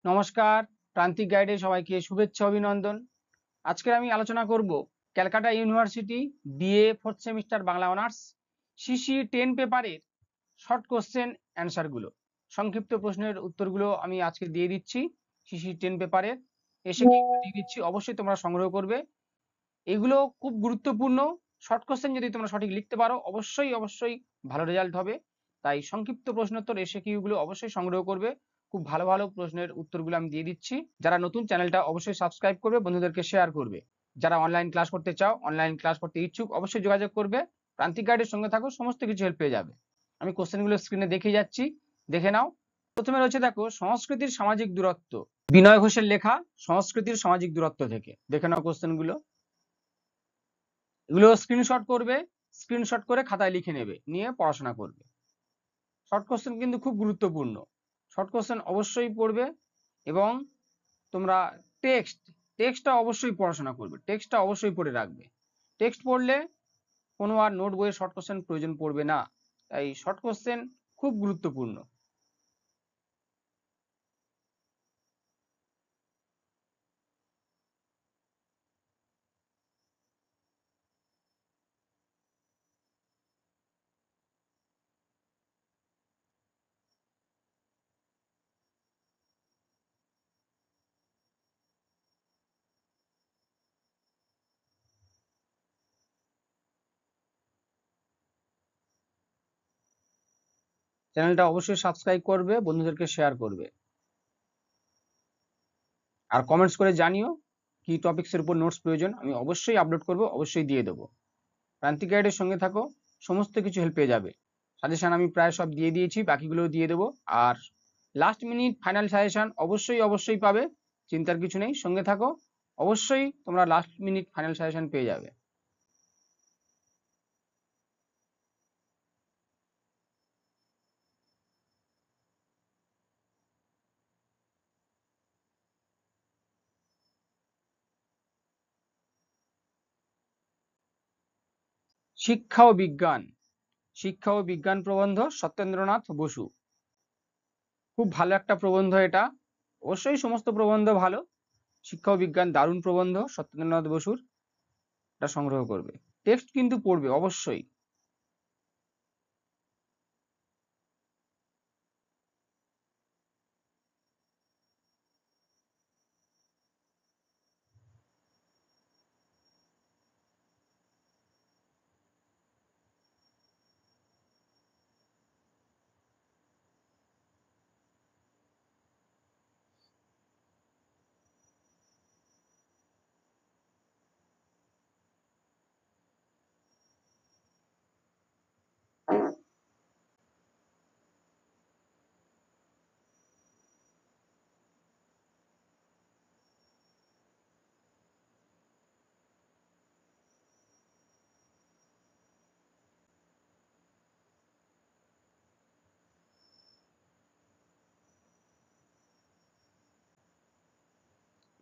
নমস্কার, প্রান্তিক গাইডে সবাইকে শুভেচ্ছা অভিনন্দন। আজকে আমি আলোচনা করব Calcutta university BA fourth semester Bangla honours CC 10 পেপারের শর্ট কোশ্চেন অ্যান্সারগুলো, সংক্ষিপ্ত প্রশ্নের উত্তরগুলো আমি আজকে দিয়ে দিচ্ছি। সিসি 10 পেপারের এসে দিয়ে দিচ্ছি, অবশ্যই তোমরা সংগ্রহ করবে। এগুলো খুব গুরুত্বপূর্ণ। শর্ট কোশ্চেন যদি তোমরা সঠিক লিখতে পারো অবশ্যই অবশ্যই ভালো রেজাল্ট হবে। তাই সংক্ষিপ্ত প্রশ্নোত্তর এসে কিউগুলো অবশ্যই সংগ্রহ করবে। খুব ভালো ভালো প্রশ্নের উত্তরগুলো আমি দিয়ে দিচ্ছি। যারা নতুন, চ্যানেলটা অবশ্যই সাবস্ক্রাইব করবে, বন্ধুদেরকে শেয়ার করবে। যারা অনলাইন ক্লাস করতে চাও, অনলাইন ক্লাস করতে ইচ্ছুক, অবশ্যই যোগাযোগ করবে। প্রান্তিক গাইডের সঙ্গে থাকো, সমস্ত কিছু হেল্প পেয়ে যাবে। আমি কোশ্চেনগুলো স্ক্রিনে দেখিয়ে যাচ্ছি, দেখে নাও। প্রথমে রয়েছে দেখো সংস্কৃতির সামাজিক দূরত্ব, বিনয় ঘোষের লেখা সংস্কৃতির সামাজিক দূরত্ব থেকে। দেখে নাও কোশ্চেনগুলো, এগুলো স্ক্রিনশট করবে, স্ক্রিনশট করে খাতায় লিখে নেবে, নিয়ে পড়াশোনা করবে। শর্ট কোশ্চেন কিন্তু খুব গুরুত্বপূর্ণ, শর্ট কোশ্চেন অবশ্যই পড়বে। এবং তোমরা টেক্সটটা অবশ্যই পড়াশোনা করবে, টেক্সটটা অবশ্যই পড়ে রাখবে। টেক্সট পড়লে কোনো আর নোট বইয়ের শর্ট কোশ্চেন প্রয়োজন পড়বে না। তাই শর্ট কোশ্চেন খুব গুরুত্বপূর্ণ। চ্যানেলটা অবশ্যই সাবস্ক্রাইব করবে, বন্ধুদেরকে শেয়ার করবে। আর কমেন্টস করে জানিও কি টপিকসের উপর নোটস প্রয়োজন, আমি অবশ্যই আপলোড করব, অবশ্যই দিয়ে দেবো। প্রান্তিক গাইডের সঙ্গে থাকো, সমস্ত কিছু হেল্প পেয়ে যাবে। সাজেশন আমি প্রায় সব দিয়ে দিয়েছি, বাকিগুলোও দিয়ে দেবো। আর লাস্ট মিনিট ফাইনাল সাজেশন অবশ্যই অবশ্যই পাবে, চিন্তার কিছু নেই, সঙ্গে থাকো। অবশ্যই তোমরা লাস্ট মিনিট ফাইনাল সাজেশন পেয়ে যাবে। শিক্ষা ও বিজ্ঞান, শিক্ষা ও বিজ্ঞান প্রবন্ধ সত্যেন্দ্রনাথ বসু। খুব ভালো একটা প্রবন্ধ এটা, অবশ্যই সমস্ত প্রবন্ধ ভালো। শিক্ষা ও বিজ্ঞান দারুণ প্রবন্ধ সত্যেন্দ্রনাথ বসুর, এটা সংগ্রহ করবে। টেক্সট কিন্তু পড়বে অবশ্যই।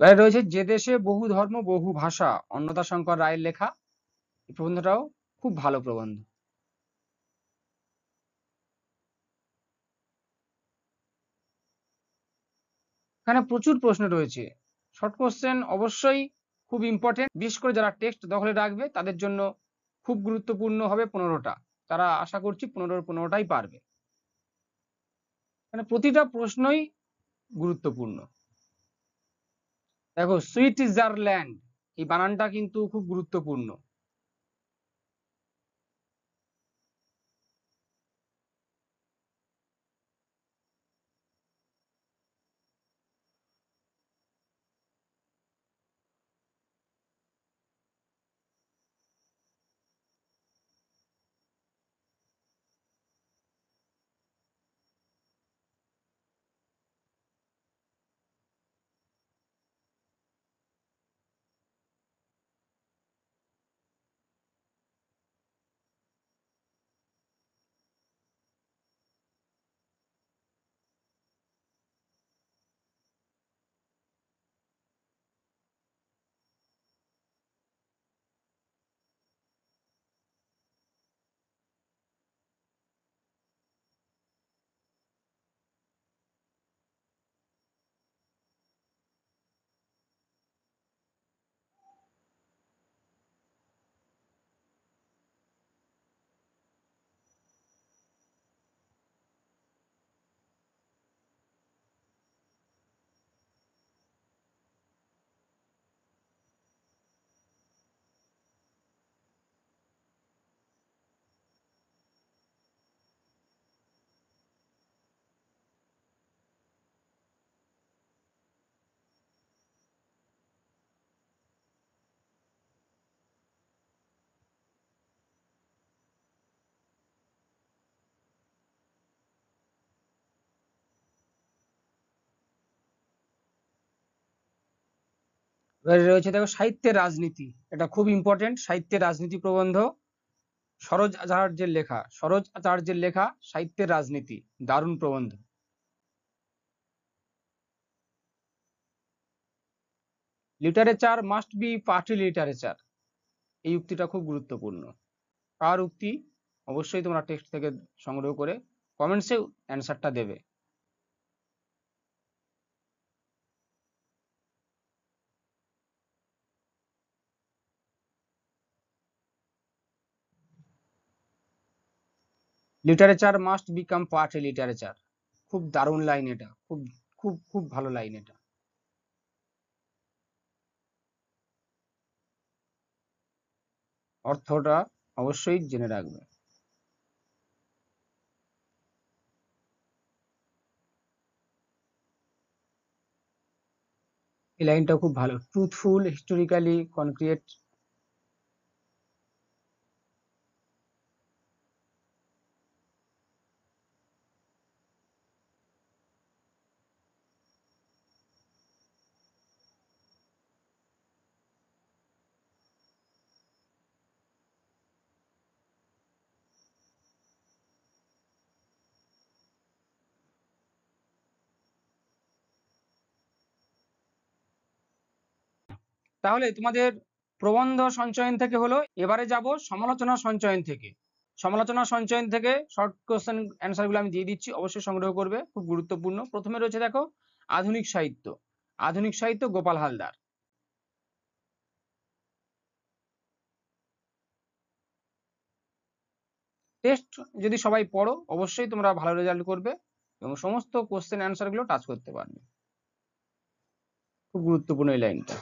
এবারে রয়েছে যে দেশে বহু ধর্ম বহু ভাষা, অন্নদাশঙ্কর রায়ের লেখা। এই প্রবন্ধটাও খুব ভালো প্রবন্ধ। এখানে প্রচুর প্রশ্ন রয়েছে, শর্ট কোশ্চেন অবশ্যই খুব ইম্পর্টেন্ট। বিশেষ করে যারা টেক্সট দখলে রাখবে তাদের জন্য খুব গুরুত্বপূর্ণ হবে 15টা। তারা আশা করছি 15টাই পারবে। মানে প্রতিটা প্রশ্নই গুরুত্বপূর্ণ। দেখো সুইজারল্যান্ড, এই বানানটা কিন্তু খুব গুরুত্বপূর্ণ। এবারে রয়েছে দেখো সাহিত্যের রাজনীতি, এটা খুব ইম্পর্টেন্ট। সাহিত্যের রাজনীতি প্রবন্ধ, সরোজ আচার্যের লেখা, সরোজ আচার্যের লেখা সাহিত্যের রাজনীতি, দারুণ প্রবন্ধ। Literature must be party literature, এই উক্তিটা খুব গুরুত্বপূর্ণ। কার উক্তি? অবশ্যই তোমরা টেক্সট থেকে সংগ্রহ করে কমেন্টসে অ্যান্সারটা দেবে। Literature must become party literature, খুব দারুণ লাইন এটা, খুব খুব খুব ভালো লাইন এটা। অর্থটা অবশ্যই জেনে রাখবে। এই লাইনটা খুব ভালো, ট্রুথফুল, হিস্টোরিক্যালি কনক্রিট। তাহলে তোমাদের প্রবন্ধ সঞ্চয়ন থেকে হলো, এবারে যাব সমালোচনা সঞ্চয়ন থেকে। সমালোচনা সঞ্চয়ন থেকে শর্ট কোশ্চেন অ্যান্সার গুলো আমি দিয়ে দিচ্ছি, অবশ্যই সংগ্রহ করবে, খুব গুরুত্বপূর্ণ। প্রথমে রয়েছে দেখো আধুনিক সাহিত্য, আধুনিক সাহিত্য গোপাল হালদার। টেস্ট যদি সবাই পড়ো অবশ্যই তোমরা ভালো রেজাল্ট করবে এবং সমস্ত কোশ্চেন অ্যান্সার গুলো টাচ করতে পারবে। খুব গুরুত্বপূর্ণ এই লাইনটা।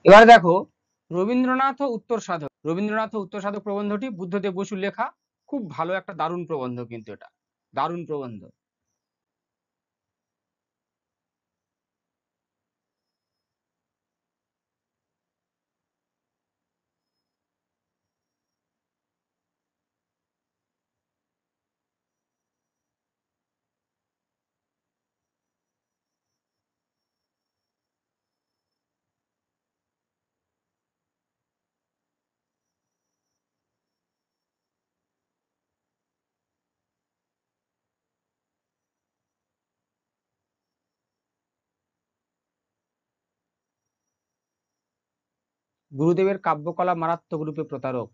এবারে দেখো রবীন্দ্রনাথ ও উত্তর সাধক প্রবন্ধটি বুদ্ধদেব বসুর লেখা। খুব ভালো একটা দারুণ প্রবন্ধ, কিন্তু এটা দারুণ প্রবন্ধ। গুরুদেবের কাব্যকলা মারাত্মক রূপে প্রতারক।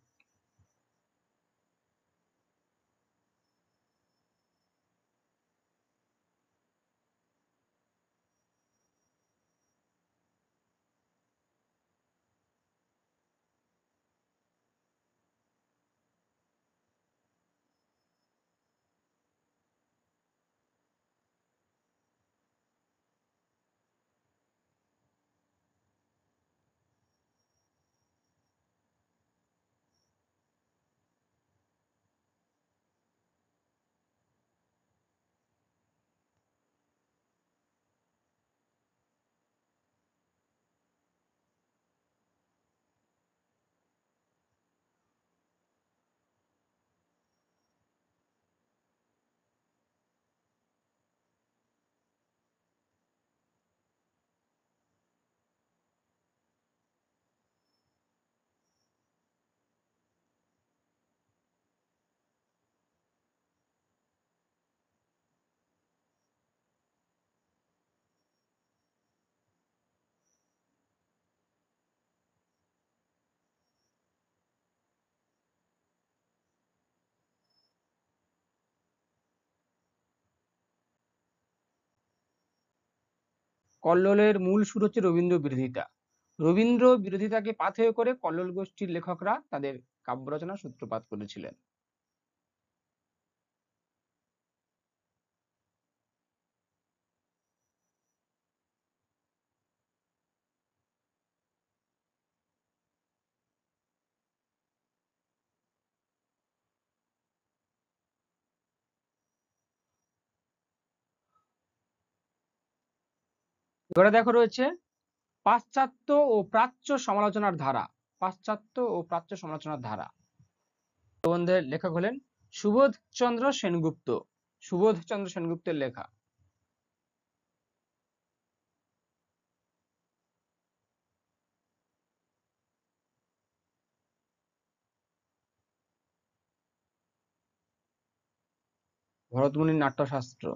কল্লোলের মূল সুর হচ্ছে রবীন্দ্র বিরোধিতা। রবীন্দ্র বিরোধিতাকে পাথেয় করে কল্লোল গোষ্ঠীর লেখকরা তাদের কাব্য রচনার সূত্রপাত করেছিলেন। এবারে দেখো রয়েছে পাশ্চাত্য ও প্রাচ্য সমালোচনার ধারা। পাশ্চাত্য ও প্রাচ্য সমালোচনার ধারা প্রবন্ধের লেখক হলেন সুবোধচন্দ্র সেনগুপ্ত। সুবোধচন্দ্র সেনগুপ্তের লেখা। ভরতমুনির Natyashastra.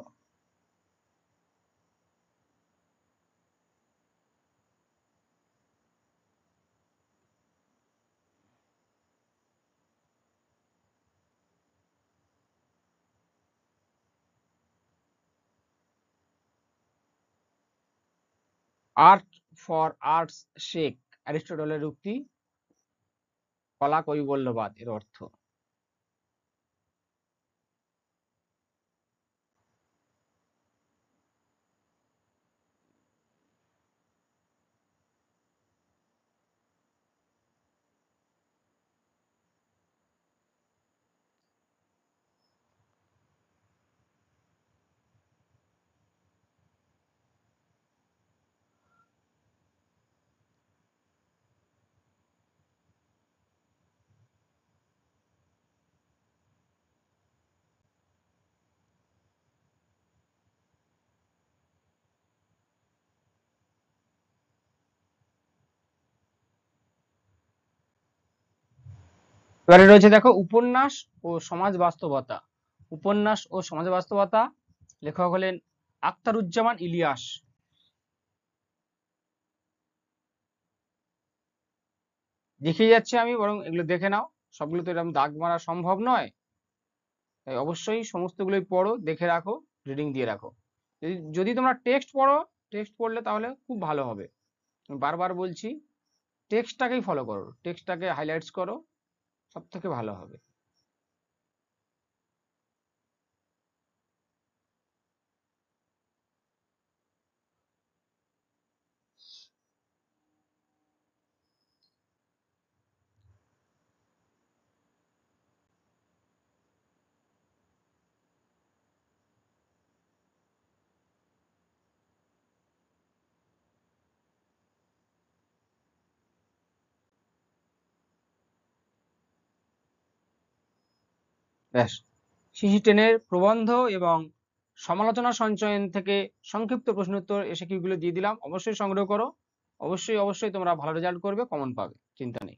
Art for arts sake, অ্যারিস্টটলের উক্তি। কলা কৈবল্যবাদ এর অর্থ। এবারে রয়েছে দেখো উপন্যাস ও সমাজ বাস্তবতা। উপন্যাস ও সমাজ বাস্তবতা লেখক হলেন আখতারুজ্জামান ইলিয়াস। দেখিয়ে যাচ্ছে আমি, বরং এগুলো দেখে নাও। সবগুলো তো এরকম দাগ মারা সম্ভব নয়, তাই অবশ্যই সমস্তগুলোই পড়ো, দেখে রাখো, রিডিং দিয়ে রাখো। যদি যদি তোমরা টেক্সট পড়ো, টেক্সট পড়লে তাহলে খুব ভালো হবে। আমি বারবার বলছি, টেক্সটটাকেই ফলো করো, টেক্সটটাকে হাইলাইটস করো, সব থেকে ভালো হবে। ব্যাস, সিসি 10-এর প্রবন্ধ এবং সমালোচনা সঞ্চয়ন থেকে সংক্ষিপ্ত প্রশ্ন উত্তর এসে কিগুলো দিয়ে দিলাম, অবশ্যই সংগ্রহ করো। অবশ্যই তোমরা ভালো রেজাল্ট করবে, কমন পাবে, চিন্তা নেই।